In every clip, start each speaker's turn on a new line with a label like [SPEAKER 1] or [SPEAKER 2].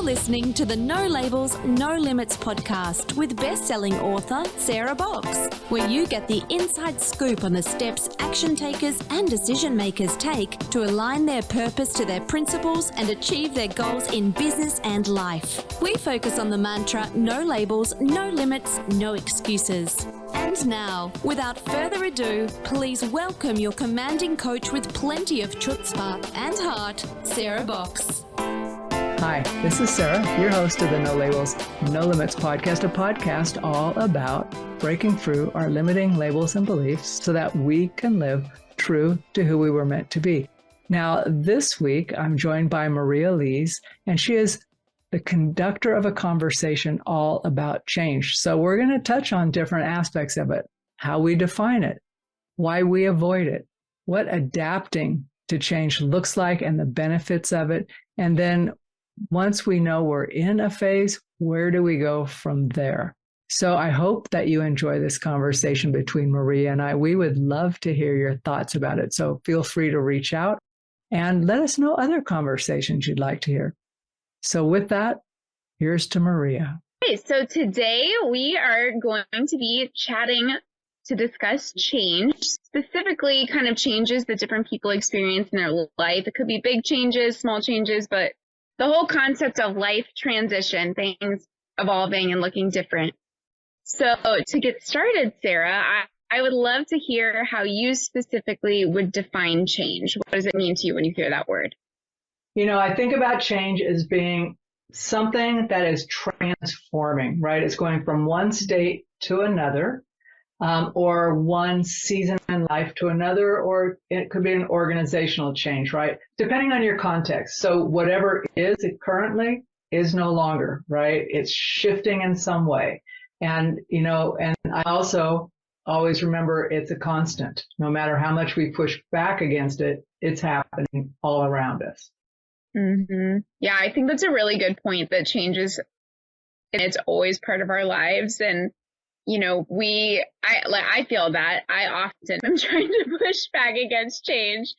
[SPEAKER 1] listening to the No Labels, No Limits podcast with best-selling author Sarah Boxx, where you get the inside scoop on the steps action takers and decision makers take to align their purpose to their principles and achieve their goals in business and life. We focus on the mantra, no labels, no limits, no excuses. And now, without further ado, please welcome your commanding coach with plenty of chutzpah and heart, Sarah Boxx.
[SPEAKER 2] Hi, this is Sarah, your host of the No Labels, No Limits podcast, a podcast all about breaking through our limiting labels and beliefs so that we can live true to who we were meant to be. Now, this week, I'm joined by Maria Lees, and she is the conductor of a conversation all about change. So we're going to touch on different aspects of it, how we define it, why we avoid it, what adapting to change looks like and the benefits of it. And then once we know we're in a phase, where do we go from there? So I hope that you enjoy this conversation between Maria and I. We would love to hear your thoughts about it. So feel free to reach out and let us know other conversations you'd like to hear. So with that, here's to Maria.
[SPEAKER 3] Okay, so today we are going to be chatting to discuss change, specifically kind of changes that different people experience in their life. It could be big changes, small changes, but the whole concept of life transition, things evolving and looking different. So to get started, Sarah, I would love to hear how you specifically would define change. What does it mean to you when you hear that word?
[SPEAKER 2] You know, I think about change as being something that is transforming, right? It's going from one state to another, or one season in life to another, or it could be an organizational change, right? Depending on your context. So whatever it currently is no longer, right? It's shifting in some way. And, you know, and I also always remember it's a constant. No matter how much we push back against it, it's happening all around us.
[SPEAKER 3] Mm-hmm. Yeah, I think that's a really good point, that change is, it's always part of our lives. And, you know, I feel that I often am trying to push back against change.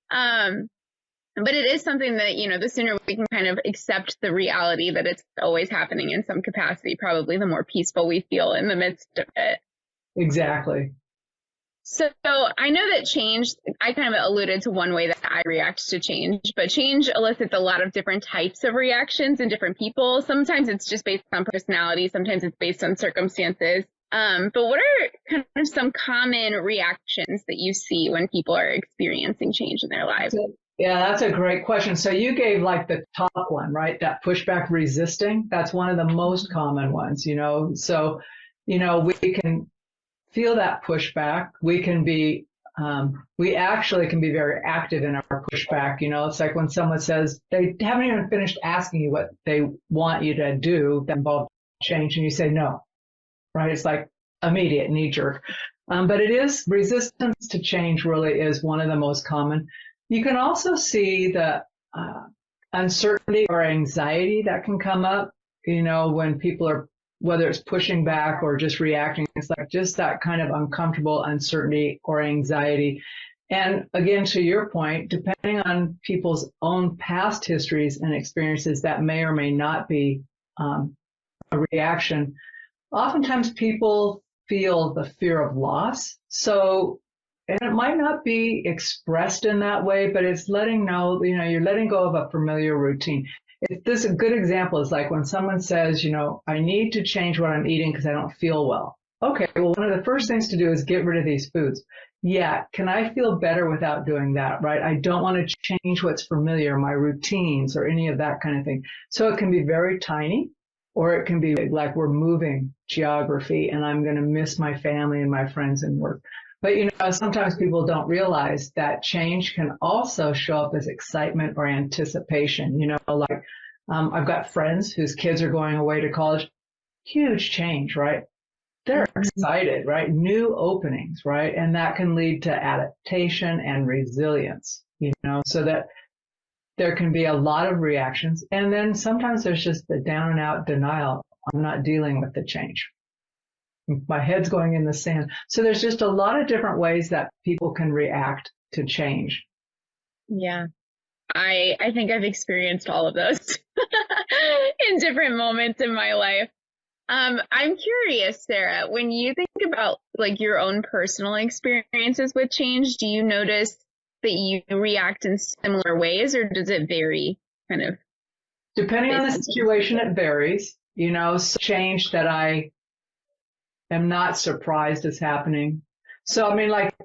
[SPEAKER 3] But it is something that, you know, the sooner we can kind of accept the reality that it's always happening in some capacity, probably the more peaceful we feel in the midst of it.
[SPEAKER 2] Exactly.
[SPEAKER 3] So I know that change, I kind of alluded to one way that I react to change, but change elicits a lot of different types of reactions in different people. Sometimes it's just based on personality. Sometimes it's based on circumstances. But what are kind of some common reactions that you see when people are experiencing change in their lives?
[SPEAKER 2] Yeah, that's a great question. So you gave like the top one, right? That pushback resisting. That's one of the most common ones, you know. So, you know, we can feel that pushback. We can be, we actually can be very active in our pushback. You know, it's like when someone says they haven't even finished asking you what they want you to do that involves change, and you say no, right? It's like immediate knee jerk. But it is, resistance to change really is one of the most common. You can also see the uncertainty or anxiety that can come up, you know, when people are, whether it's pushing back or just reacting. It's like just that kind of uncomfortable uncertainty or anxiety. And again, to your point, depending on people's own past histories and experiences, that may or may not be a reaction. Oftentimes people feel the fear of loss. So, and it might not be expressed in that way, but it's letting know, you know, you're letting go of a familiar routine. This a good example is like when someone says, you know, I need to change what I'm eating because I don't feel well. Okay, well, one of the first things to do is get rid of these foods. Yeah, can I feel better without doing that, right? I don't want to change what's familiar, my routines or any of that kind of thing. So it can be very tiny, or it can be like we're moving geography and I'm going to miss my family and my friends and work. But, you know, sometimes people don't realize that change can also show up as excitement or anticipation. You know, like I've got friends whose kids are going away to college. Huge change, right? They're excited, right? New openings, right? And that can lead to adaptation and resilience, you know, so that there can be a lot of reactions. And then sometimes there's just the down and out denial. I'm not dealing with the change. My head's going in the sand. So there's just a lot of different ways that people can react to change.
[SPEAKER 3] Yeah. I think I've experienced all of those different moments in my life. I'm curious, Sarah, when you think about like your own personal experiences with change, do you notice that you react in similar ways, or does it vary kind of?
[SPEAKER 2] Depending on the situation, it varies. So change that I am not surprised is happening. So, I mean, like,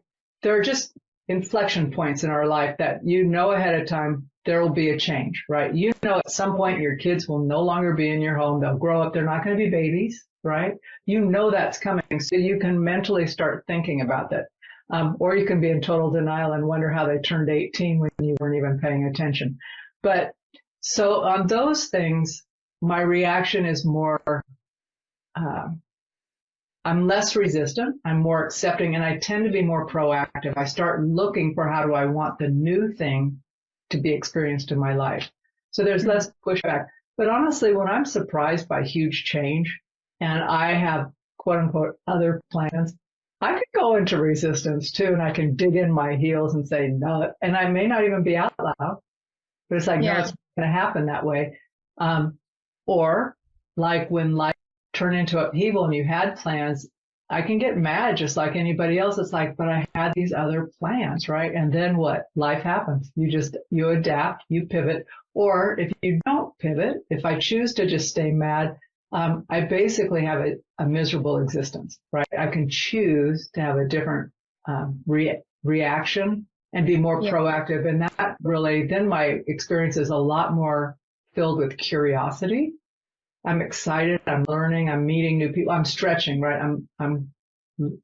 [SPEAKER 2] there are just inflection points in our life that ahead of time there will be a change, right? At some point your kids will no longer be in your home. They'll grow up. They're not going to be babies, right? That's coming. So you can mentally start thinking about that. Or you can be in total denial and wonder how they turned 18 when you weren't even paying attention. But so on those things, my reaction is more, I'm less resistant. I'm more accepting, and I tend to be more proactive. I start looking for how do I want the new thing to be experienced in my life. So there's less pushback. But honestly, when I'm surprised by huge change and I have quote unquote other plans, I could go into resistance too, and I can dig in my heels and say no. And I may not even be out loud, but it's like, no, it's not going to happen that way. Or like when life turned into upheaval and you had plans, I can get mad just like anybody else. It's like, but I had these other plans, right? And then what? Life happens. You adapt, you pivot. Or if you don't pivot, if I choose to just stay mad, I basically have a miserable existence, right? I can choose to have a different reaction and be more proactive. And that really, then my experience is a lot more filled with curiosity. I'm excited. I'm learning. I'm meeting new people. I'm stretching, right? I'm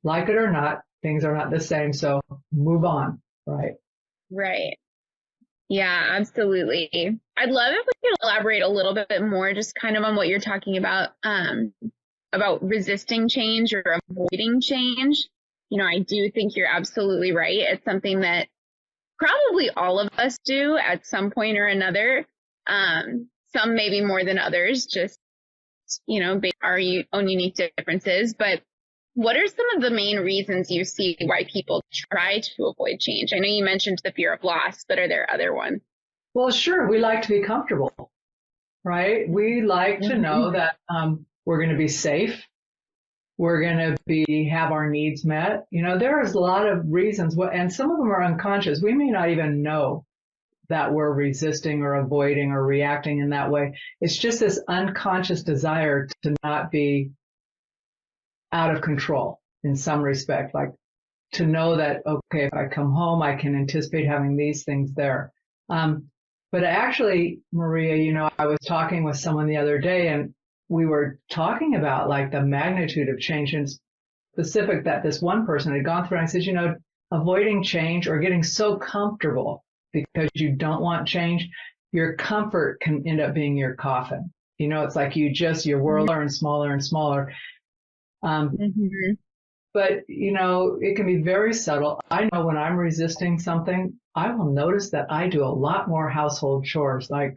[SPEAKER 2] like it or not, things are not the same. So move on, right?
[SPEAKER 3] Right. Yeah, absolutely. I'd love if we could elaborate a little bit more just kind of on what you're talking about resisting change or avoiding change. I do think you're absolutely right. It's something that probably all of us do at some point or another. Some maybe more than others, just, based on our own unique differences. But what are some of the main reasons you see why people try to avoid change? I know you mentioned the fear of loss, but are there other ones?
[SPEAKER 2] Well, sure. We like to be comfortable, right? We like to know that we're going to be safe. We're going to have our needs met. There's a lot of reasons, and some of them are unconscious. We may not even know that we're resisting or avoiding or reacting in that way. It's just this unconscious desire to not be out of control in some respect, like to know that, okay, if I come home, I can anticipate having these things there. But actually, Maria, I was talking with someone the other day and we were talking about like the magnitude of change in specific that this one person had gone through. And I said, avoiding change or getting so comfortable because you don't want change, your comfort can end up being your coffin. It's like your world is smaller and smaller. But, it can be very subtle. I know when I'm resisting something, I will notice that I do a lot more household chores. Like,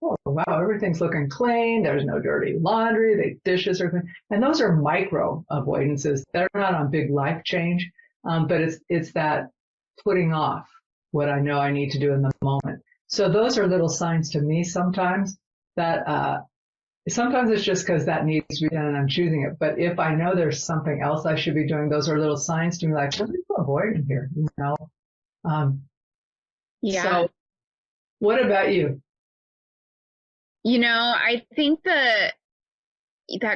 [SPEAKER 2] oh, wow, everything's looking clean. There's no dirty laundry. The dishes are clean. And those are micro avoidances. They're not on big life change. But it's that putting off what I know I need to do in the moment. So those are little signs to me sometimes that, sometimes it's just because that needs to be done and I'm choosing it. But if I know there's something else I should be doing, those are little signs to me like, what are you avoiding here? So what about you?
[SPEAKER 3] I think that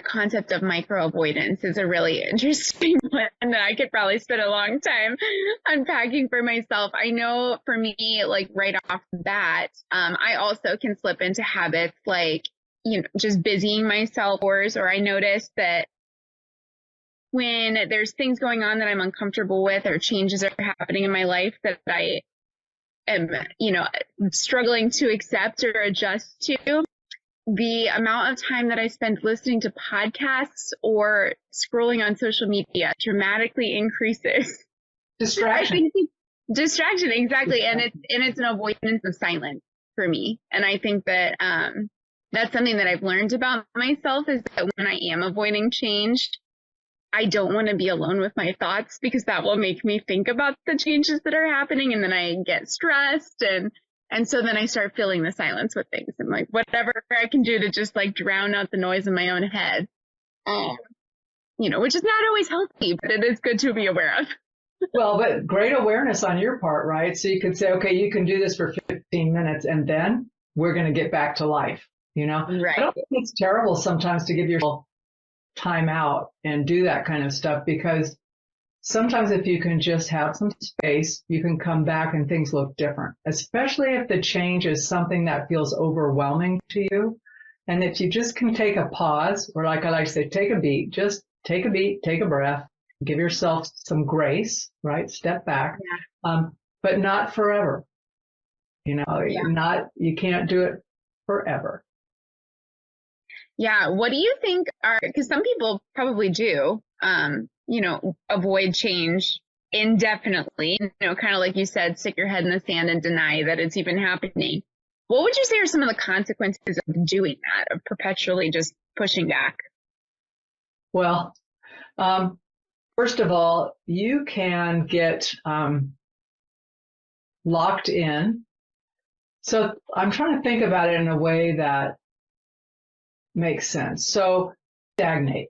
[SPEAKER 3] concept of micro avoidance is a really interesting one that I could probably spend a long time unpacking for myself. I know for me, like right off the bat, I also can slip into habits like, just busying myself, or I notice that when there's things going on that I'm uncomfortable with or changes are happening in my life that I am, struggling to accept or adjust to, the amount of time that I spend listening to podcasts or scrolling on social media dramatically increases.
[SPEAKER 2] Distraction.
[SPEAKER 3] Distraction, exactly. And it's an avoidance of silence for me. And I think that, that's something that I've learned about myself is that when I am avoiding change, I don't want to be alone with my thoughts because that will make me think about the changes that are happening. And then I get stressed and And so then I start filling the silence with things. I'm like, whatever I can do to just like drown out the noise in my own head. Which is not always healthy, but it is good to be aware of.
[SPEAKER 2] Well, but great awareness on your part, right? So you could say, okay, you can do this for 15 minutes and then we're going to get back to life,
[SPEAKER 3] Right.
[SPEAKER 2] I don't think it's terrible sometimes to give yourself time out and do that kind of stuff, because sometimes if you can just have some space, you can come back and things look different, especially if the change is something that feels overwhelming to you. And if you just can take a pause, or like I like to say, take a beat, just take a beat, take a breath, give yourself some grace, right? Step back, but not forever. You can't do it forever.
[SPEAKER 3] Yeah. What do you think because some people probably do, avoid change indefinitely, kind of like you said, stick your head in the sand and deny that it's even happening. What would you say are some of the consequences of doing that, of perpetually just pushing back?
[SPEAKER 2] Well, first of all, you can get locked in. So I'm trying to think about it in a way that makes sense. So stagnate,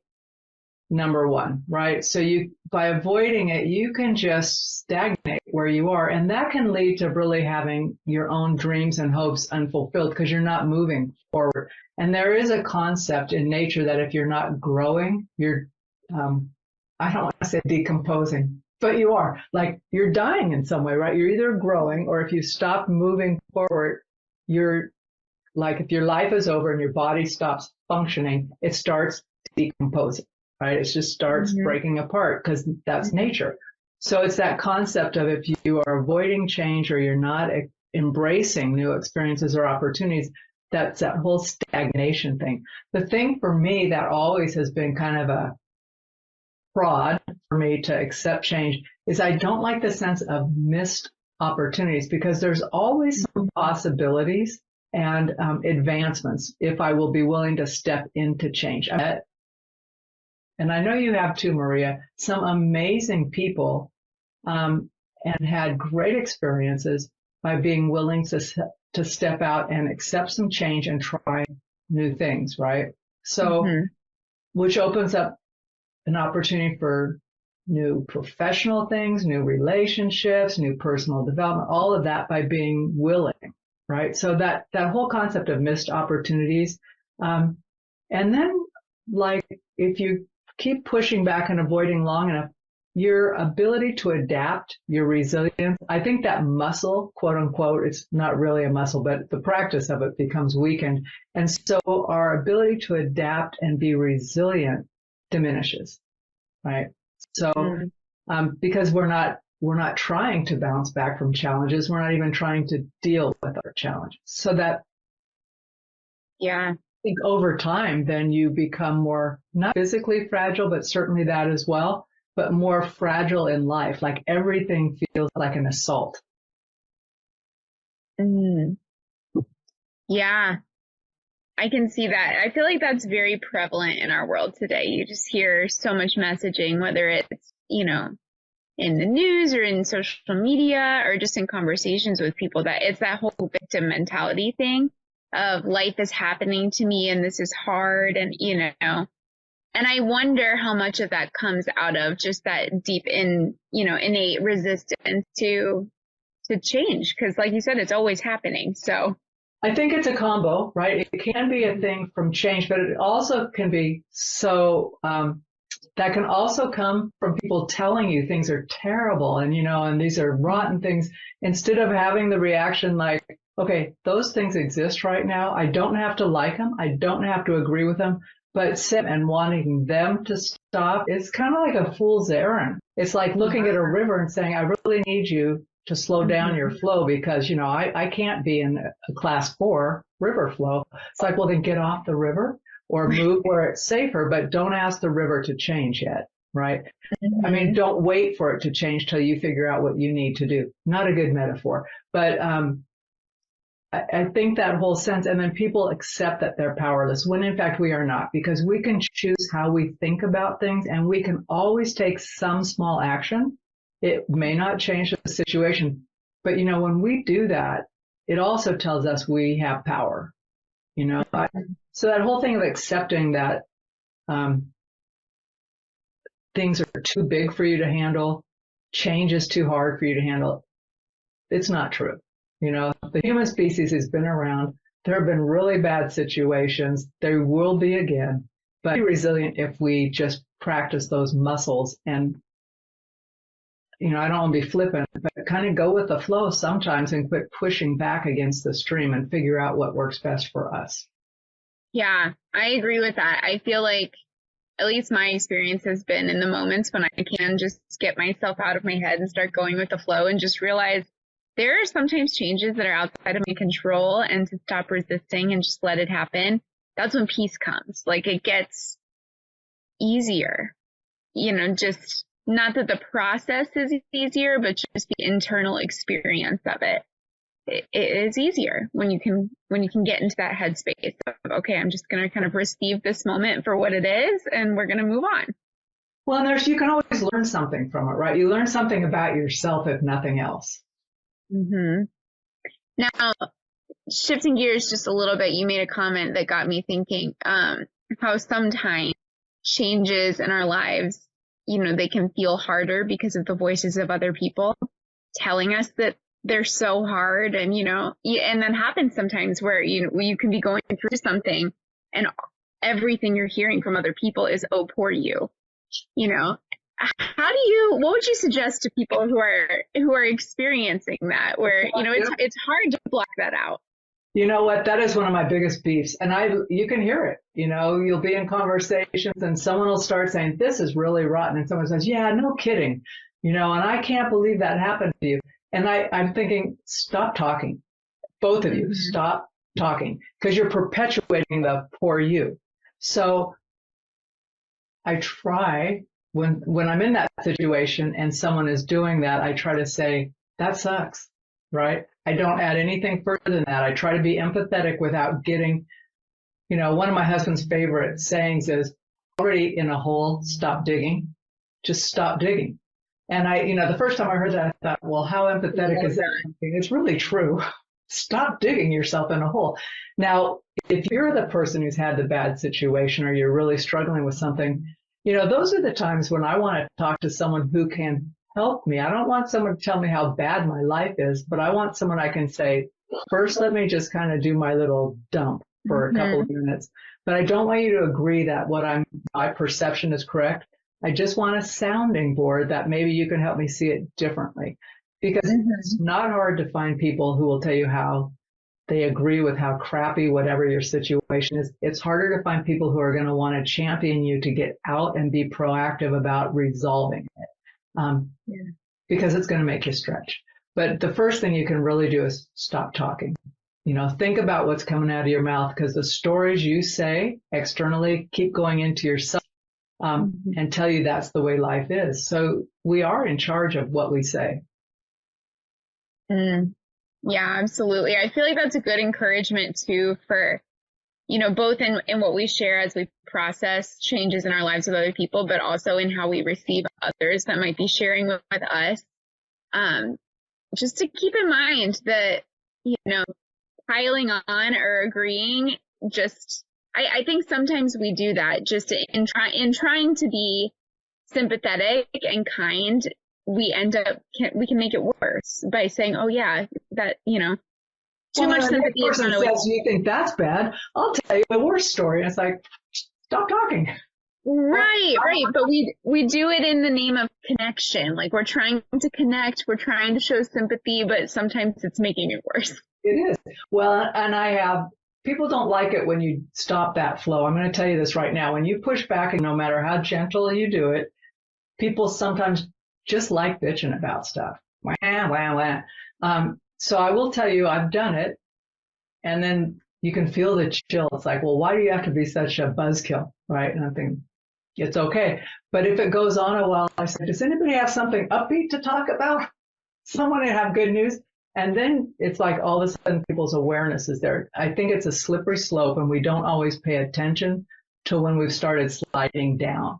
[SPEAKER 2] number one, right? So by avoiding it, you can just stagnate where you are. And that can lead to really having your own dreams and hopes unfulfilled because you're not moving forward. And there is a concept in nature that if you're not growing, you're, I don't want to say decomposing, but you are, like, you're dying in some way, right? You're either growing, or if you stop moving forward, you're like, if your life is over and your body stops functioning, it starts decomposing, right? It just starts breaking apart because that's nature. So it's that concept of if you are avoiding change or you're not embracing new experiences or opportunities, that's that whole stagnation thing. The thing for me that always has been kind of a prod for me to accept change is I don't like the sense of missed opportunities, because there's always some possibilities and advancements if I will be willing to step into change. And I know you have too, Maria, some amazing people and had great experiences by being willing to step out and accept some change and try new things, right? So, which opens up an opportunity for new professional things, new relationships, new personal development, all of that by being willing, right? So that whole concept of missed opportunities. And then, like, if you keep pushing back and avoiding long enough, your ability to adapt, your resilience, I think that muscle, quote unquote, it's not really a muscle, but the practice of it becomes weakened. And so our ability to adapt and be resilient diminishes, right? So, because we're not trying to bounce back from challenges, we're not even trying to deal with our challenges. So that, I think over time, then you become more, not physically fragile, but certainly that as well, but more fragile in life. Like everything feels like an assault.
[SPEAKER 3] Yeah, I can see that. I feel like that's very prevalent in our world today. You just hear so much messaging, whether it's, in the news or in social media or just in conversations with people, that it's that whole victim mentality thing of life is happening to me and this is hard. And, and I wonder how much of that comes out of just that deep innate resistance to change. Cause like you said, it's always happening. So
[SPEAKER 2] I think it's a combo, right? It can be a thing from change, but it also can be so, that can also come from people telling you things are terrible and, and these are rotten things, instead of having the reaction like, okay, those things exist right now. I don't have to like them. I don't have to agree with them, but and wanting them to stop, it's kind of like a fool's errand. It's like looking at a river and saying, I really need you to slow down your flow because, I can't be in a class 4 river flow. It's like, well, then get off the river or move where it's safer, but don't ask the river to change yet, right? I mean, don't wait for it to change till you figure out what you need to do. Not a good metaphor, but I think that whole sense, and then people accept that they're powerless when in fact we are not, because we can choose how we think about things and we can always take some small action. It may not change the situation, but when we do that, it also tells us we have power, you know. So that whole thing of accepting that things are too big for you to handle, change is too hard for you to handle, it's not true. You know, the human species has been around. There have been really bad situations. There will be again, but be resilient if we just practice those muscles. And, you know, I don't want to be flippant, but kind of go with the flow sometimes and quit pushing back against the stream and figure out what works best for us.
[SPEAKER 3] Yeah, I agree with that. I feel like at least my experience has been in the moments when I can just get myself out of my head and start going with the flow and just realize there are sometimes changes that are outside of my control, and to stop resisting and just let it happen. That's when peace comes. Like, it gets easier, you know, just not that the process is easier, but just the internal experience of it. It is easier when you can get into that headspace of, okay, I'm just going to kind of receive this moment for what it is, and we're going to move on.
[SPEAKER 2] Well, and you can always learn something from it, right? You learn something about yourself, if nothing else.
[SPEAKER 3] Mm-hmm. Now, shifting gears just a little bit, you made a comment that got me thinking, how sometimes changes in our lives, you know, they can feel harder because of the voices of other people telling us that they're so hard. And, you know, and that happens sometimes where, you know, you can be going through something and everything you're hearing from other people is, oh, poor you, you know. What would you suggest to people who are experiencing that, where, you know, it's hard to block that out?
[SPEAKER 2] You know what? That is one of my biggest beefs. And you can hear it, you know, you'll be in conversations and someone will start saying, this is really rotten. And someone says, yeah, no kidding. You know, and I can't believe that happened to you. And I'm thinking, stop talking. Both of you, stop talking, because you're perpetuating the poor you. So I try, when I'm in that situation and someone is doing that, I try to say, that sucks, right? I don't add anything further than that. I try to be empathetic without getting, you know, one of my husband's favorite sayings is, already in a hole, stop digging. Just stop digging. And you know, the first time I heard that, I thought, well, how empathetic is that? It's really true. Stop digging yourself in a hole. Now, if you're the person who's had the bad situation or you're really struggling with something, you know, those are the times when I want to talk to someone who can help me. I don't want someone to tell me how bad my life is, but I want someone I can say, first, let me just kind of do my little dump for a couple of minutes. But I don't want you to agree that my perception is correct. I just want a sounding board that maybe you can help me see it differently. Because it's not hard to find people who will tell you how they agree with how crappy whatever your situation is. It's harder to find people who are going to want to champion you to get out and be proactive about resolving it, because it's going to make you stretch. But the first thing you can really do is stop talking. You know, think about what's coming out of your mouth, because the stories you say externally keep going into yourself and tell you that's the way life is. So we are in charge of what we say.
[SPEAKER 3] Yeah, absolutely. I feel like that's a good encouragement too for, you know, both in what we share as we process changes in our lives with other people, but also in how we receive others that might be sharing with us. Just to keep in mind that, you know, piling on or agreeing, I think sometimes we do that just in trying to be sympathetic and kind. We can make it worse by saying, oh yeah, that, you know, too much sympathy is not always.
[SPEAKER 2] Says, you think that's bad? I'll tell you a worse story. And it's like, stop talking.
[SPEAKER 3] Right. But we do it in the name of connection. Like, we're trying to connect, we're trying to show sympathy, but sometimes it's making it worse.
[SPEAKER 2] It is. Well, and people don't like it when you stop that flow. I'm going to tell you this right now. When you push back, and no matter how gentle you do it, people sometimes just like bitching about stuff. Wah, wah, wah. So I will tell you, I've done it. And then you can feel the chill. It's like, well, why do you have to be such a buzzkill? Right. And I think it's okay. But if it goes on a while, I say, does anybody have something upbeat to talk about? Someone have good news? And then it's like all of a sudden people's awareness is there. I think it's a slippery slope, and we don't always pay attention to when we've started sliding down.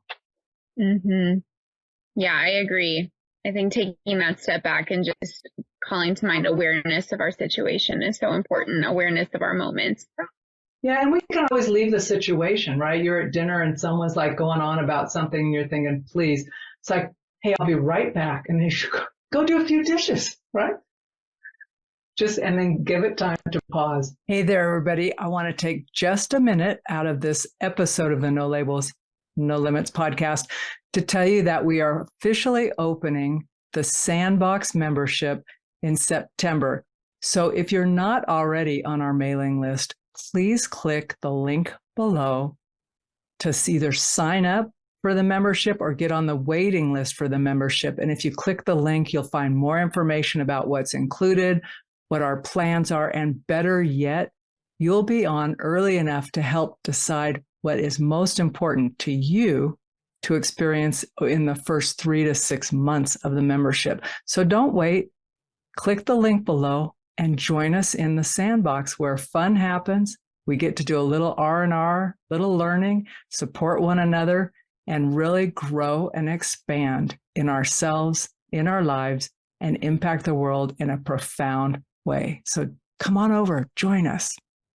[SPEAKER 3] Yeah, I agree. I think taking that step back and just calling to mind awareness of our situation is so important, awareness of our moments.
[SPEAKER 2] Yeah, and we can always leave the situation, right? You're at dinner and someone's like going on about something and you're thinking, please. It's like, hey, I'll be right back. And they should go do a few dishes, right? And then give it time to pause. Hey there, everybody. I want to take just a minute out of this episode of the No Labels, No Limits podcast to tell you that we are officially opening the SandBoxx membership in September. So if you're not already on our mailing list, please click the link below to either sign up for the membership or get on the waiting list for the membership. And if you click the link, you'll find more information about what's included, what our plans are, and better yet, you'll be on early enough to help decide what is most important to you to experience in the first 3 to 6 months of the membership. So don't wait. Click the link below and join us in the SandBoxx where fun happens. We get to do a little R&R, little learning, support one another, and really grow and expand in ourselves, in our lives, and impact the world in a profound way. So come on over, join us.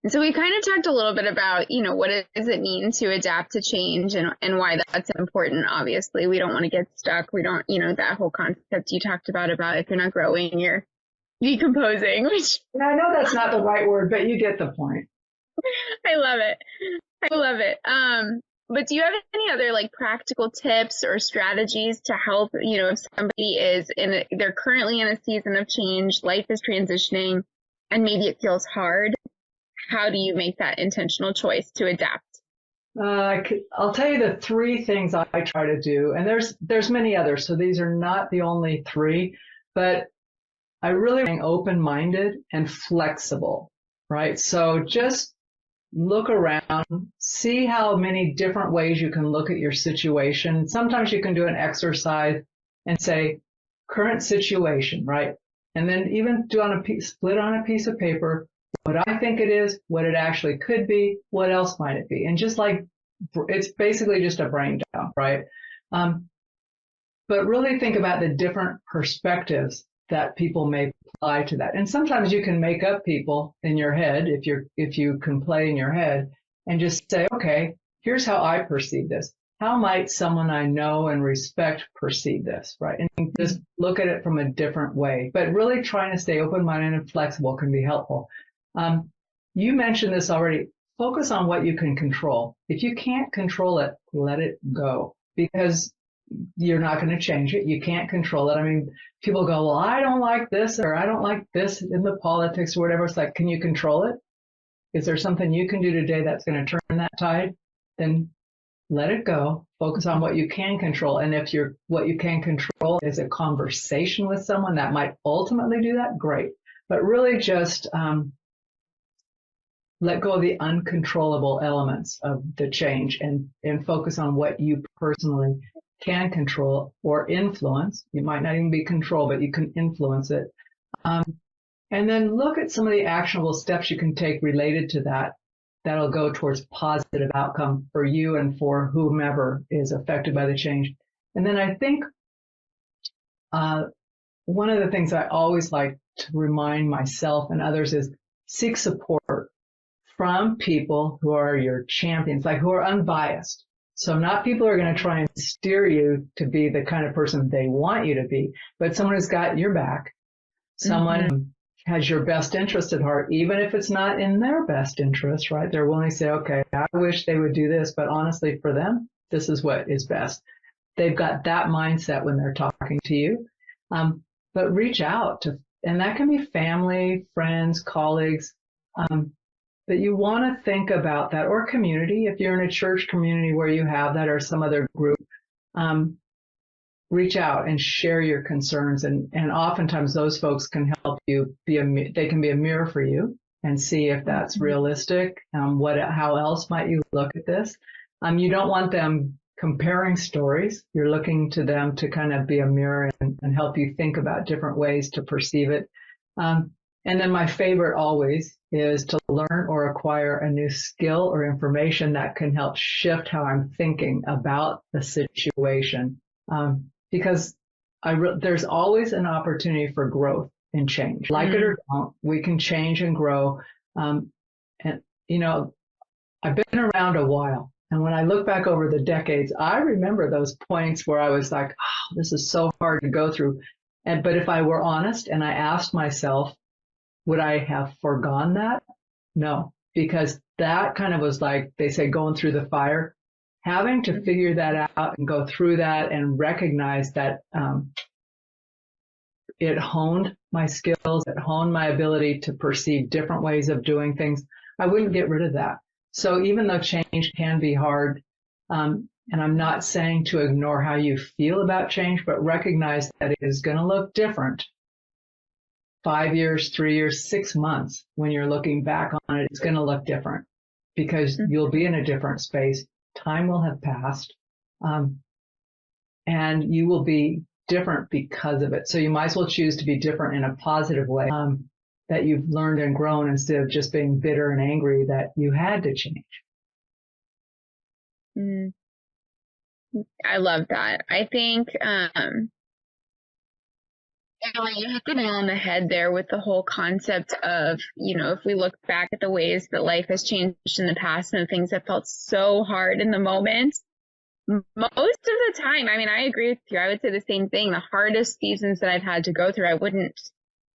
[SPEAKER 3] So we kind of talked a little bit about, what does it mean to adapt to change and why that's important. Obviously, we don't want to get stuck. We don't, that whole concept you talked about if you're not growing, you're decomposing, which
[SPEAKER 2] I know that's not the right word, but you get the point.
[SPEAKER 3] I love it. But do you have any other practical tips or strategies to help, if somebody is they're currently in a season of change, life is transitioning, and maybe it feels hard? How do you make that intentional choice to adapt?
[SPEAKER 2] I'll tell you the 3 things I try to do, and there's many others, so these are not the only 3, but I really am open-minded and flexible, right? So just look around, see how many different ways you can look at your situation. Sometimes you can do an exercise and say, current situation, right? And then even split on a piece of paper what I think it is, what it actually could be, what else might it be? And just it's basically just a brain dump, right? But really think about the different perspectives that people may apply to that. And sometimes you can make up people in your head if you can play in your head and just say, okay, here's how I perceive this. How might someone I know and respect perceive this, right? And just look at it from a different way. But really trying to stay open-minded and flexible can be helpful. You mentioned this already. Focus on what you can control. If you can't control it, let it go, because you're not going to change it. You can't control it. I mean, people go, well, I don't like this, or I don't like this in the politics or whatever. It's like, can you control it? Is there something you can do today that's going to turn that tide? Then let it go. Focus on what you can control. And if what you can control is a conversation with someone that might ultimately do that, great. But really just let go of the uncontrollable elements of the change and focus on what you personally can control or influence. You might not even be control, but you can influence it. And then look at some of the actionable steps you can take related to that. That'll go towards positive outcome for you and for whomever is affected by the change. And then I think one of the things I always like to remind myself and others is seek support from people who are your champions, who are unbiased. So not people who are going to try and steer you to be the kind of person they want you to be, but someone who's got your back, someone who has your best interest at heart, even if it's not in their best interest, right? They're willing to say, okay, I wish they would do this, but honestly for them, this is what is best. They've got that mindset when they're talking to you. But reach out to, and that can be family, friends, colleagues, but you want to think about that, or community. If you're in a church community where you have that, or some other group, reach out and share your concerns. And oftentimes those folks can help you they can be a mirror for you and see if that's realistic. How else might you look at this? You don't want them comparing stories. You're looking to them to kind of be a mirror and help you think about different ways to perceive it. And then my favorite always is to learn or acquire a new skill or information that can help shift how I'm thinking about the situation. Because there's always an opportunity for growth and change. Like it or don't, we can change and grow. And, you know, I've been around a while. And when I look back over the decades, I remember those points where I was like, oh, this is so hard to go through. But if I were honest and I asked myself, would I have forgone that? No, because that kind of was like, they say, going through the fire. Having to figure that out and go through that and recognize that it honed my skills, it honed my ability to perceive different ways of doing things. I wouldn't get rid of that. So even though change can be hard, and I'm not saying to ignore how you feel about change, but recognize that it is going to look different 5 years, 3 years, 6 months. When you're looking back on it, it's going to look different because you'll be in a different space. Time will have passed, and you will be different because of it. So you might as well choose to be different in a positive way, that you've learned and grown instead of just being bitter and angry that you had to change.
[SPEAKER 3] I love that. I think you hit the nail on the head there with the whole concept of, you know, if we look back at the ways that life has changed in the past and the things that felt so hard in the moment, most of the time, I mean, I agree with you. I would say the same thing. The hardest seasons that I've had to go through, I wouldn't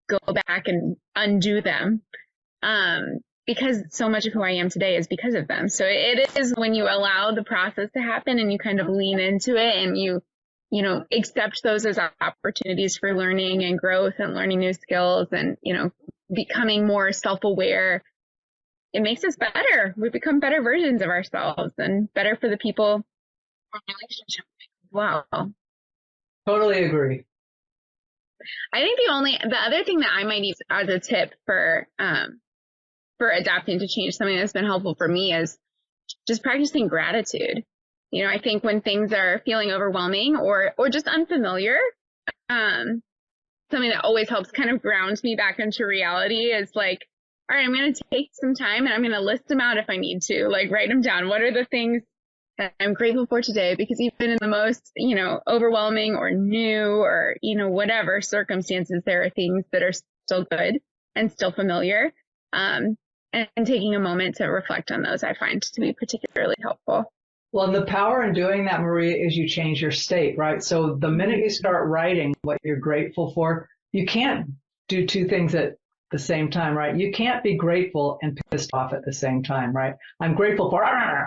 [SPEAKER 3] go back and undo them, because so much of who I am today is because of them. So it is when you allow the process to happen and you kind of lean into it and you know, accept those as opportunities for learning and growth and learning new skills and, you know, becoming more self-aware. It makes us better. We become better versions of ourselves and better for the people in relationship as well.
[SPEAKER 2] Totally agree.
[SPEAKER 3] I think the other thing that I might use as a tip for adapting to change, something that's been helpful for me, is just practicing gratitude. You know, I think when things are feeling overwhelming or just unfamiliar, something that always helps kind of ground me back into reality is like, all right, I'm going to take some time and I'm going to list them out if I need to, like write them down. What are the things that I'm grateful for today? Because even in the most, you know, overwhelming or new or, you know, whatever circumstances, there are things that are still good and still familiar. And taking a moment to reflect on those, I find to be particularly helpful.
[SPEAKER 2] Well, and the power in doing that, Maria, is you change your state, right? So the minute you start writing what you're grateful for, you can't do two things at the same time, right? You can't be grateful and pissed off at the same time, right? I'm grateful for,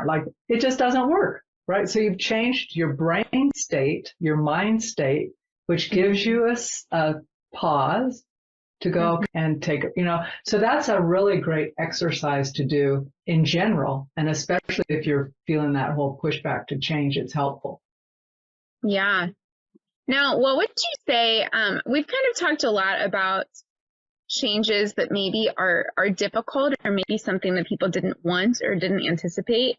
[SPEAKER 2] like, it just doesn't work, right? So you've changed your brain state, your mind state, which gives you a pause to go and take, you know, so that's a really great exercise to do in general. And especially if you're feeling that whole pushback to change, it's helpful.
[SPEAKER 3] Yeah. Now, what would you say, we've kind of talked a lot about changes that maybe are difficult or maybe something that people didn't want or didn't anticipate.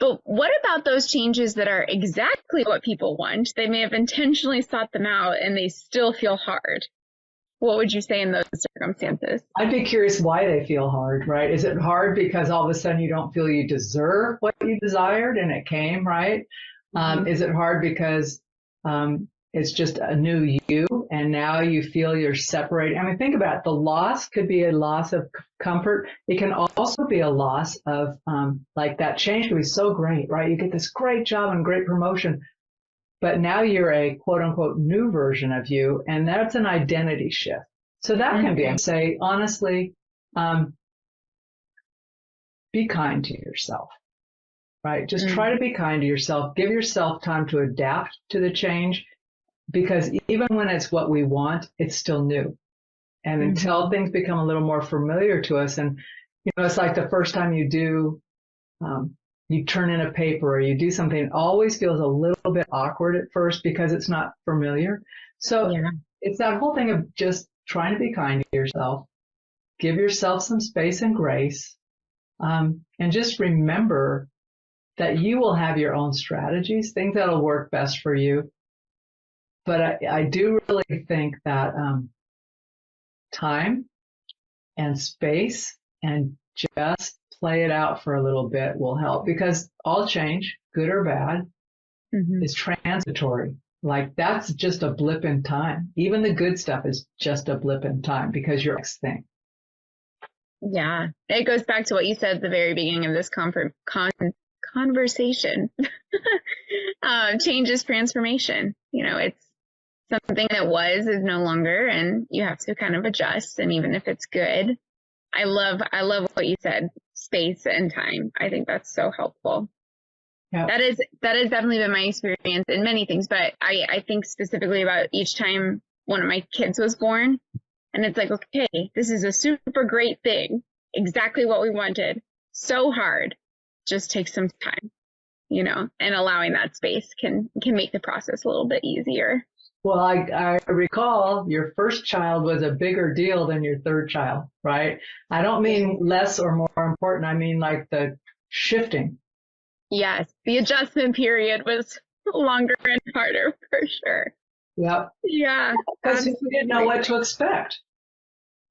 [SPEAKER 3] But what about those changes that are exactly what people want? They may have intentionally sought them out and they still feel hard. What would you say in those circumstances?
[SPEAKER 2] I'd be curious why they feel hard, right? Is it hard because all of a sudden you don't feel you deserve what you desired and it came, right? Is it hard because it's just a new you and now you feel you're separated? I mean, think about it. The loss could be a loss of comfort. It can also be a loss of, like, that change could be so great, right? You get this great job and great promotion, but now you're a quote unquote new version of you, and that's an identity shift. So that can be, I'd say, honestly, be kind to yourself, right? Just try to be kind to yourself. Give yourself time to adapt to the change, because even when it's what we want, it's still new. And until things become a little more familiar to us, and, you know, it's like the first time you do, you turn in a paper or you do something, it always feels a little bit awkward at first because it's not familiar. So it's that whole thing of just trying to be kind to yourself, give yourself some space and grace, and just remember that you will have your own strategies, things that'll work best for you. But I do really think that time and space and just play it out for a little bit will help, because all change, good or bad, is transitory. Like that's just a blip in time. Even the good stuff is just a blip in time because you're next thing.
[SPEAKER 3] Yeah. It goes back to what you said at the very beginning of this conversation. Change is transformation. You know, it's something that was is no longer, and you have to kind of adjust. And even if it's good, I love what you said, space and time. I think that's so helpful.
[SPEAKER 2] Yeah.
[SPEAKER 3] That has definitely been my experience in many things, but I think specifically about each time one of my kids was born, and it's like, okay, this is a super great thing, exactly what we wanted, so hard, just take some time, you know, and allowing that space can make the process a little bit easier.
[SPEAKER 2] Well, I recall your first child was a bigger deal than your third child, right? I don't mean less or more important. I mean like the shifting.
[SPEAKER 3] Yes, the adjustment period was longer and harder for sure.
[SPEAKER 2] Yep.
[SPEAKER 3] Yeah.
[SPEAKER 2] Because you didn't know what to expect.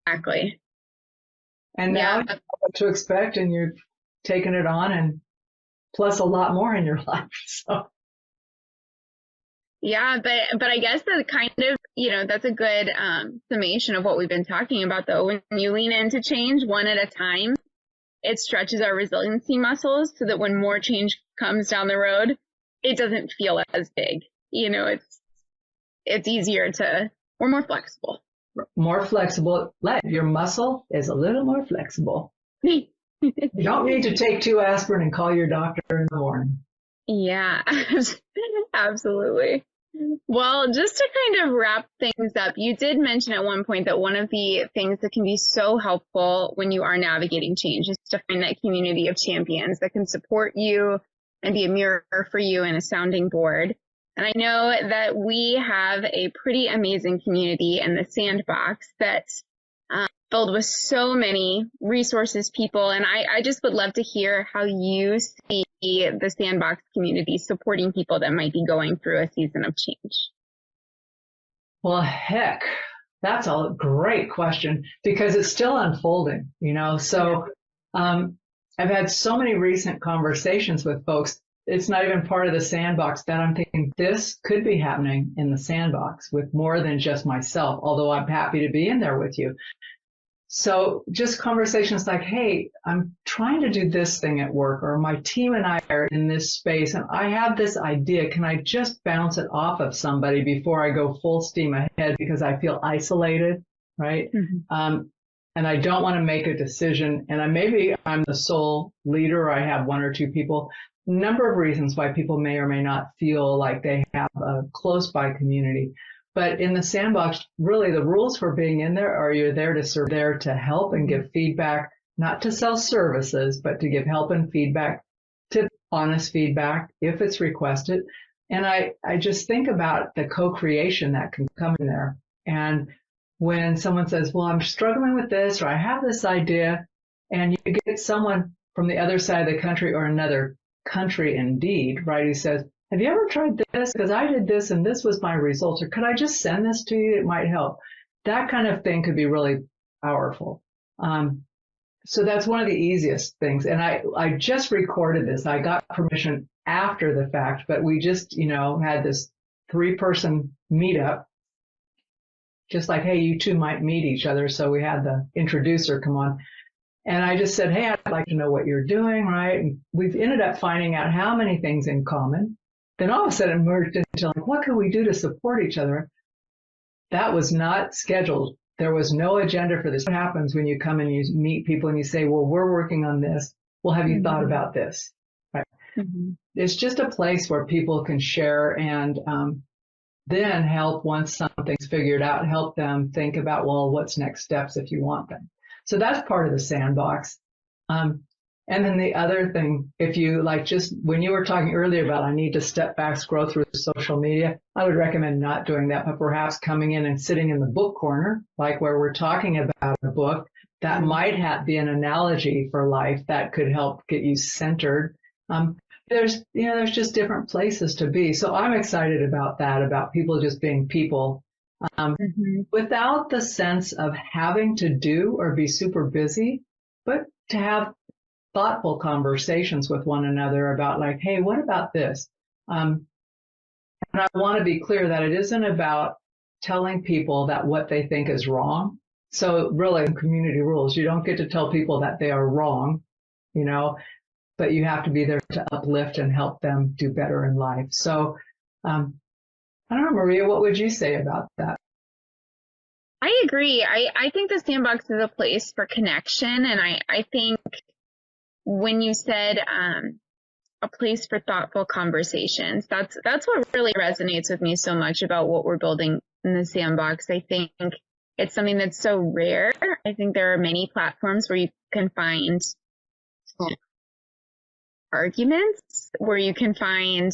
[SPEAKER 3] Exactly.
[SPEAKER 2] And now you know what to expect, and you've taken it on, and plus a lot more in your life. So.
[SPEAKER 3] Yeah, but I guess that kind of, you know, that's a good summation of what we've been talking about, though. When you lean into change one at a time, it stretches our resiliency muscles so that when more change comes down the road, it doesn't feel as big. You know, it's easier we're more flexible.
[SPEAKER 2] More flexible. Your muscle is a little more flexible. You don't need to take 2 aspirin and call your doctor in the morning.
[SPEAKER 3] Yeah, absolutely. Well, just to kind of wrap things up, you did mention at one point that one of the things that can be so helpful when you are navigating change is to find that community of champions that can support you and be a mirror for you and a sounding board. And I know that we have a pretty amazing community in the SandBoxx that's filled with so many resources, people. And I just would love to hear how you see the SandBoxx community supporting people that might be going through a season of change.
[SPEAKER 2] Well, heck, that's a great question because it's still unfolding, you know. So I've had so many recent conversations with folks. It's not even part of the SandBoxx that I'm thinking this could be happening in the SandBoxx with more than just myself, although I'm happy to be in there with you. So just conversations like, hey, I'm trying to do this thing at work, or my team and I are in this space and I have this idea. Can I just bounce it off of somebody before I go full steam ahead because I feel isolated, right? Mm-hmm. And I don't want to make a decision. And maybe I'm the sole leader, or I have 1 or 2 people. Number of reasons why people may or may not feel like they have a close by community. But in the SandBoxx, really the rules for being in there are you're there to serve, there to help and give feedback, not to sell services, but to give help and feedback, to honest feedback if it's requested. And I just think about the co-creation that can come in there. And when someone says, well, I'm struggling with this, or I have this idea, and you get someone from the other side of the country, or another country indeed, right, who says, have you ever tried this? Because I did this and this was my results. Or could I just send this to you? It might help. That kind of thing could be really powerful. So that's one of the easiest things. And I just recorded this. I got permission after the fact, but we just, you know, had this 3-person meetup. Just like, hey, you two might meet each other. So we had the introducer come on. And I just said, hey, I'd like to know what you're doing, right? And we've ended up finding out how many things in common. Then all of a sudden it merged into like, what can we do to support each other? That was not scheduled. There was no agenda for this. What happens when you come and you meet people and you say, well, we're working on this. Well, have you mm-hmm. thought about this? Right. Mm-hmm. It's just a place where people can share and then help once something's figured out, help them think about, well, what's next steps if you want them. So that's part of the SandBoxx. And then the other thing, if you like, just when you were talking earlier about I need to step back, scroll through social media, I would recommend not doing that, but perhaps coming in and sitting in the book corner, like where we're talking about a book that might be an analogy for life that could help get you centered. There's just different places to be. So I'm excited about that, about people just being people, mm-hmm. without the sense of having to do or be super busy, but to have thoughtful conversations with one another about like, hey, what about this? And I want to be clear that it isn't about telling people that what they think is wrong. So really, in community rules, you don't get to tell people that they are wrong, but you have to be there to uplift and help them do better in life. So, I don't know, Maria, what would you say about that?
[SPEAKER 3] I agree. I think the SandBoxx is a place for connection. And I think when you said a place for thoughtful conversations, that's what really resonates with me so much about what we're building in the SandBoxx. I think it's something that's so rare. I think there are many platforms where you can find arguments, where you can find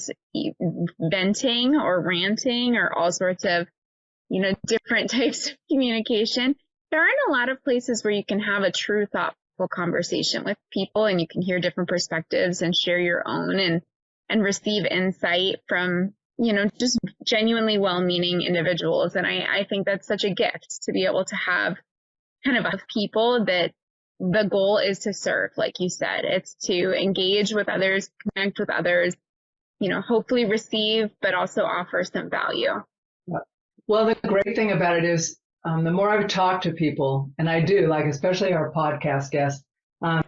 [SPEAKER 3] venting or ranting or all sorts of different types of communication. There aren't a lot of places where you can have a true thoughtful conversation with people and you can hear different perspectives and share your own and receive insight from, just genuinely well-meaning individuals. And I think that's such a gift to be able to have kind of people that the goal is to serve, like you said. It's to engage with others, connect with others, hopefully receive, but also offer some value.
[SPEAKER 2] Well, the great thing about it is the more I've talked to people, and I do, like especially our podcast guests, I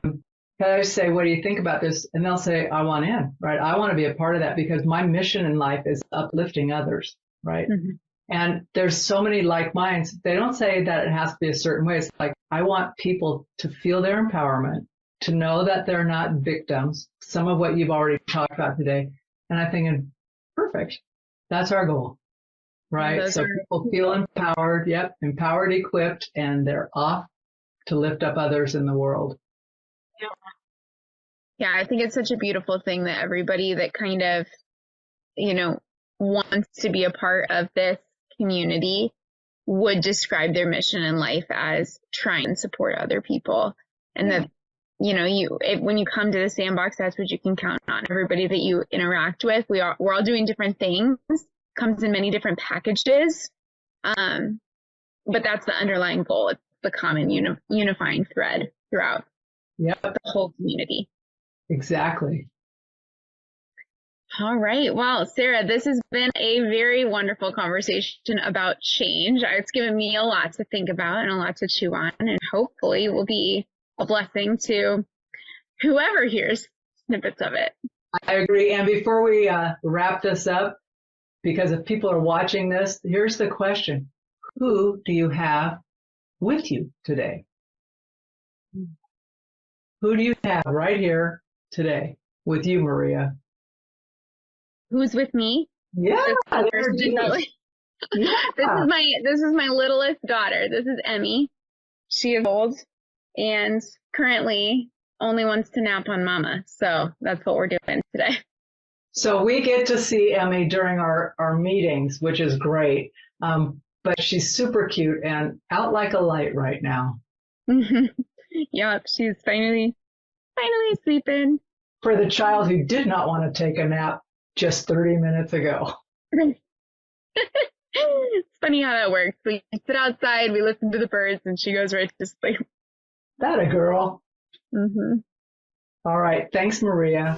[SPEAKER 2] say, what do you think about this? And they'll say, I want in, right? I want to be a part of that because my mission in life is uplifting others, right? Mm-hmm. And there's so many like minds. They don't say that it has to be a certain way. It's like, I want people to feel their empowerment, to know that they're not victims, some of what you've already talked about today. And I'm thinking, perfect. That's our goal. Right. So people feel empowered. Yep. Empowered, equipped, and they're off to lift up others in the world.
[SPEAKER 3] Yeah. I think it's such a beautiful thing that everybody that kind of, wants to be a part of this community would describe their mission in life as trying to support other people. And that, when you come to the SandBoxx, that's what you can count on. Everybody that you interact with, we're all doing different things. Comes in many different packages, but that's the underlying goal. It's the common unifying thread throughout the whole community.
[SPEAKER 2] Exactly.
[SPEAKER 3] All right. Well, Sarah, this has been a very wonderful conversation about change. It's given me a lot to think about and a lot to chew on, and hopefully will be a blessing to whoever hears snippets of it.
[SPEAKER 2] I agree. And before we wrap this up, because if people are watching this, here's the question. Who do you have with you today? Who do you have right here today with you, Maria?
[SPEAKER 3] Who's with me?
[SPEAKER 2] Yeah.
[SPEAKER 3] This is my littlest daughter. This is Emmy. She is old and currently only wants to nap on mama. So that's what we're doing today.
[SPEAKER 2] So we get to see Emmy during our meetings, which is great. But she's super cute and out like a light right now.
[SPEAKER 3] Yep, she's finally sleeping.
[SPEAKER 2] For the child who did not want to take a nap just 30 minutes ago.
[SPEAKER 3] It's funny how that works. We sit outside, we listen to the birds, and she goes right to sleep.
[SPEAKER 2] That a girl.
[SPEAKER 3] Mm-hmm.
[SPEAKER 2] All right. Thanks, Maria.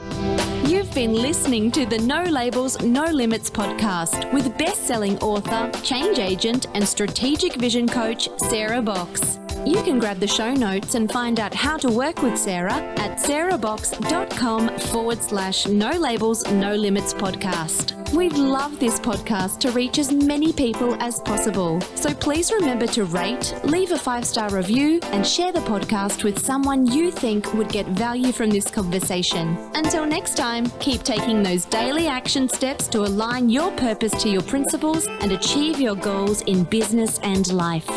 [SPEAKER 1] You've been listening to the No Labels, No Limits podcast with best-selling author, change agent, and strategic vision coach, Sarah Boxx. You can grab the show notes and find out how to work with Sarah at sarahboxx.com/No Labels, No Limits podcast. We'd love this podcast to reach as many people as possible. So please remember to rate, leave a 5-star review, and share the podcast with someone you think would get value from this conversation. Until next time, keep taking those daily action steps to align your purpose to your principles and achieve your goals in business and life.